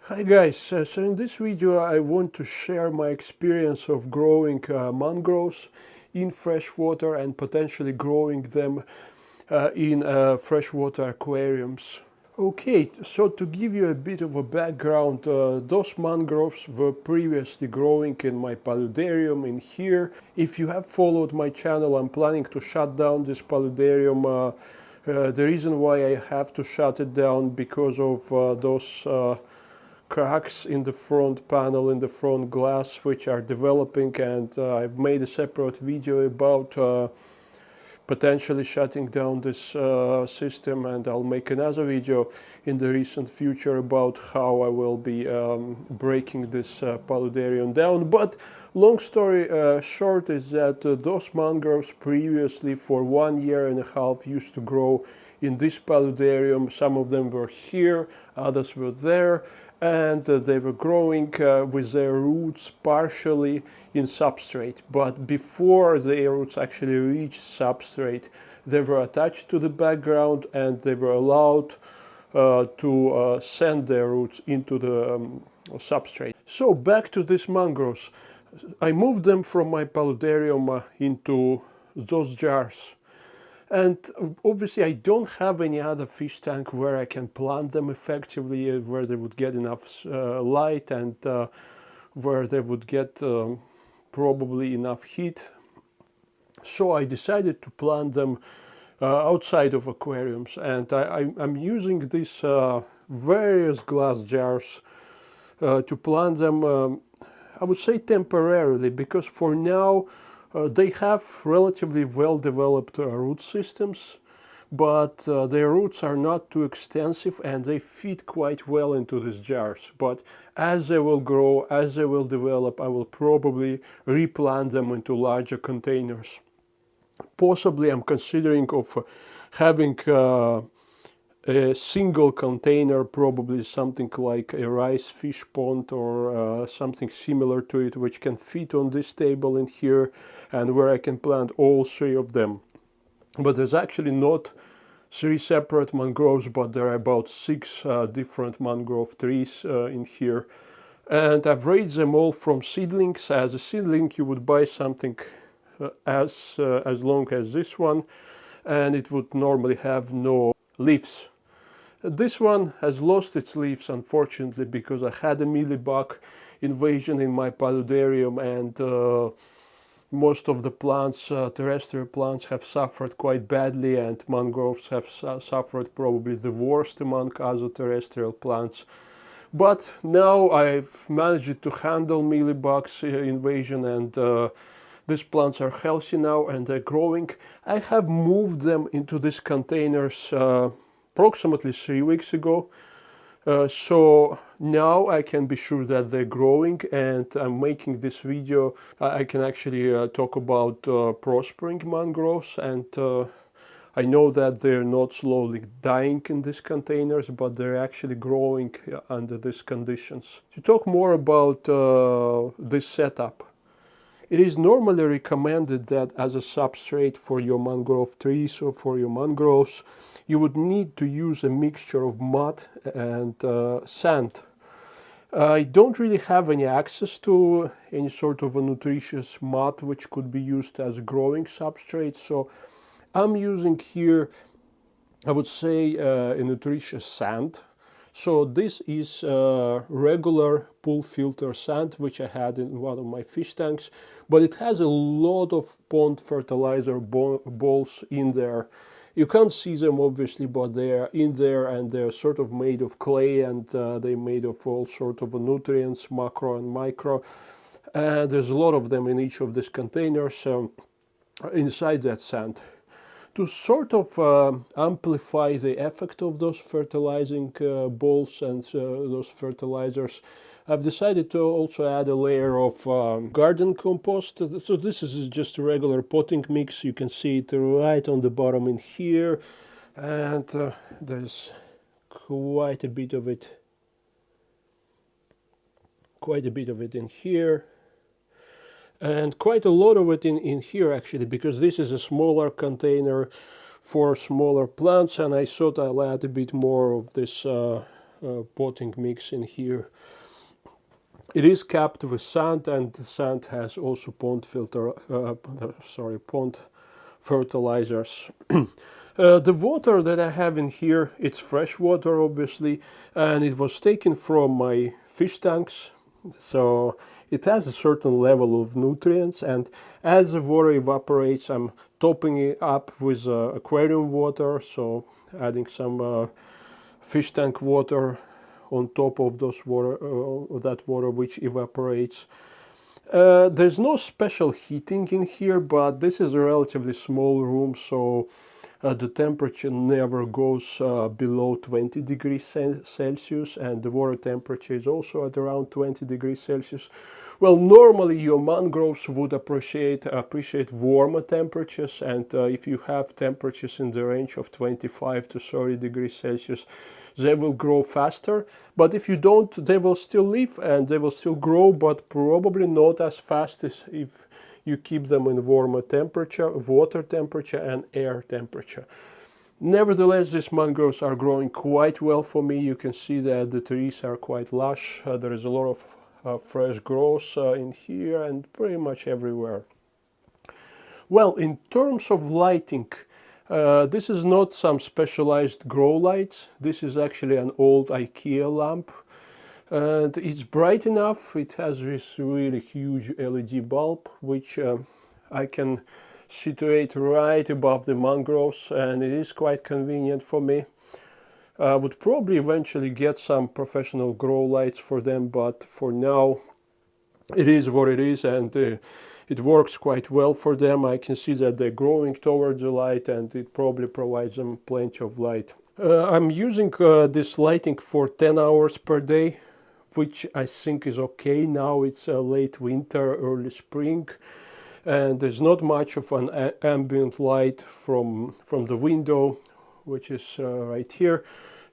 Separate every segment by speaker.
Speaker 1: Hi guys, so in this video I want to share my experience of growing mangroves in freshwater and potentially growing them in freshwater aquariums. Okay, so to give you a bit of a background, those mangroves were previously growing in my paludarium in here. If you have followed my channel, I'm planning to shut down this paludarium. The reason why I have to shut it down because of those cracks in the front panel, in the front glass, which are developing, and I've made a separate video about potentially shutting down this system, and I'll make another video in the recent future about how I will be breaking this paludarium down. But long story short is that those mangroves previously for 1.5 years used to grow in this paludarium. Some of them were here, others were there, and they were growing with their roots partially in substrate. But before their roots actually reached substrate, they were attached to the background and they were allowed to send their roots into the substrate. So back to these mangroves. I moved them from my paludarium into those jars. And obviously I don't have any other fish tank where I can plant them effectively, where they would get enough light and where they would get probably enough heat. So I decided to plant them outside of aquariums, and I'm using these various glass jars to plant them, I would say temporarily, because for now they have relatively well-developed root systems, but their roots are not too extensive and they fit quite well into these jars. But as they will grow, as they will develop, I will probably replant them into larger containers. Possibly I'm considering of having a single container, probably something like a rice fish pond or something similar to it, which can fit on this table in here, and where I can plant all three of them. But there's actually not 3 separate mangroves, but there are about 6 different mangrove trees in here. And I've raised them all from seedlings. As a seedling, you would buy something as long as this one, and it would normally have no leaves. This one has lost its leaves, unfortunately, because I had a mealybug invasion in my paludarium, and most of the plants, terrestrial plants, have suffered quite badly, and mangroves have suffered probably the worst among other terrestrial plants. But now I've managed to handle mealybugs invasion, and these plants are healthy now and they're growing. I have moved them into these containers approximately 3 weeks ago. So now I can be sure that they're growing, and I'm making this video. I can actually talk about prospering mangroves, and I know that they're not slowly dying in these containers, but they're actually growing under these conditions. To talk more about this setup, it is normally recommended that as a substrate for your mangrove trees or for your mangroves, you would need to use a mixture of mud and sand. I don't really have any access to any sort of a nutritious mud which could be used as a growing substrate, so I'm using here, I would say, a nutritious sand. So this is regular pool filter sand, which I had in one of my fish tanks, but it has a lot of pond fertilizer balls in there. You can't see them obviously, but they are in there, and they're sort of made of clay, and they're made of all sort of nutrients, macro and micro. And there's a lot of them in each of these containers inside that sand. To sort of amplify the effect of those fertilizing balls and those fertilizers, I've decided to also add a layer of garden compost. So this is just a regular potting mix. You can see it right on the bottom in here, and there's quite a bit of it in here, and quite a lot of it in here actually, because this is a smaller container for smaller plants, and I thought I'll add a bit more of this potting mix in here. It is capped with sand, and the sand has also pond fertilizers. The water that I have in here, it's fresh water obviously, and it was taken from my fish tanks, so it has a certain level of nutrients, and as the water evaporates I'm topping it up with aquarium water, so adding some fish tank water on top of those water, that water which evaporates. There's no special heating in here, but this is a relatively small room, so the temperature never goes below 20 degrees Celsius, and the water temperature is also at around 20 degrees Celsius. Well, normally your mangroves would appreciate warmer temperatures, and if you have temperatures in the range of 25 to 30 degrees Celsius, they will grow faster. But if you don't, they will still live and they will still grow, but probably not as fast as if you keep them in warmer temperature, water temperature and air temperature. Nevertheless, these mangroves are growing quite well for me. You can see that the trees are quite lush. There is a lot of fresh growth in here and pretty much everywhere. Well, in terms of lighting, this is not some specialized grow lights. This is actually an old IKEA lamp. And it's bright enough. It has this really huge LED bulb, which I can situate right above the mangroves, and it is quite convenient for me. I would probably eventually get some professional grow lights for them, but for now it is what it is, and it works quite well for them. I can see that they're growing towards the light, and it probably provides them plenty of light. I'm using this lighting for 10 hours per day, which I think is okay. Now it's late winter, early spring, and there's not much of an ambient light from the window, which is right here.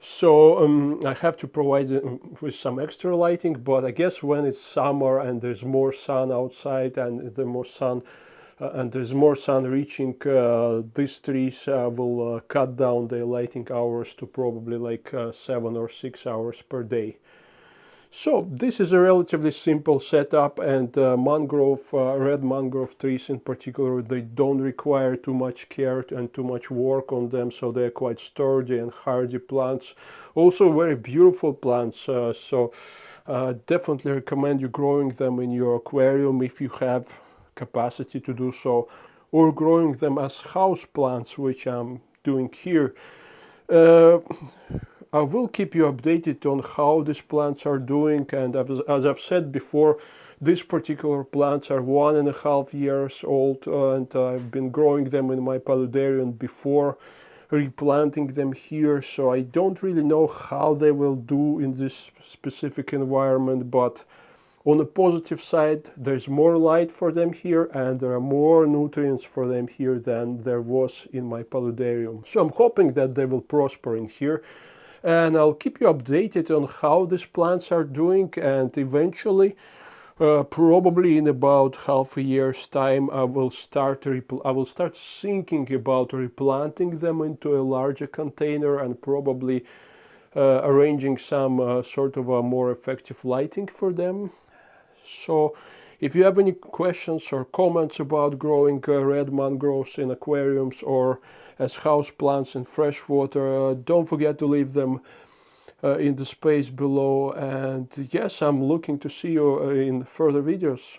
Speaker 1: So I have to provide it with some extra lighting, but I guess when it's summer and there's more sun outside and there's more sun reaching, these trees will cut down the lighting hours to probably like 7 or 6 hours per day. So this is a relatively simple setup, and red mangrove trees in particular, they don't require too much care and too much work on them, so they're quite sturdy and hardy plants. Also very beautiful plants, so definitely recommend you growing them in your aquarium if you have capacity to do so, or growing them as house plants, which I'm doing here. I will keep you updated on how these plants are doing, and as I've said before, these particular plants are 1.5 years old, and I've been growing them in my paludarium before replanting them here, so I don't really know how they will do in this specific environment, but on the positive side, there's more light for them here, and there are more nutrients for them here than there was in my paludarium. So I'm hoping that they will prosper in here, and I'll keep you updated on how these plants are doing, and eventually, probably in about half a year's time, I will start thinking about replanting them into a larger container and probably arranging some sort of a more effective lighting for them. So if you have any questions or comments about growing red mangroves in aquariums or as house plants in freshwater, don't forget to leave them in the space below. And yes, I'm looking to see you in further videos.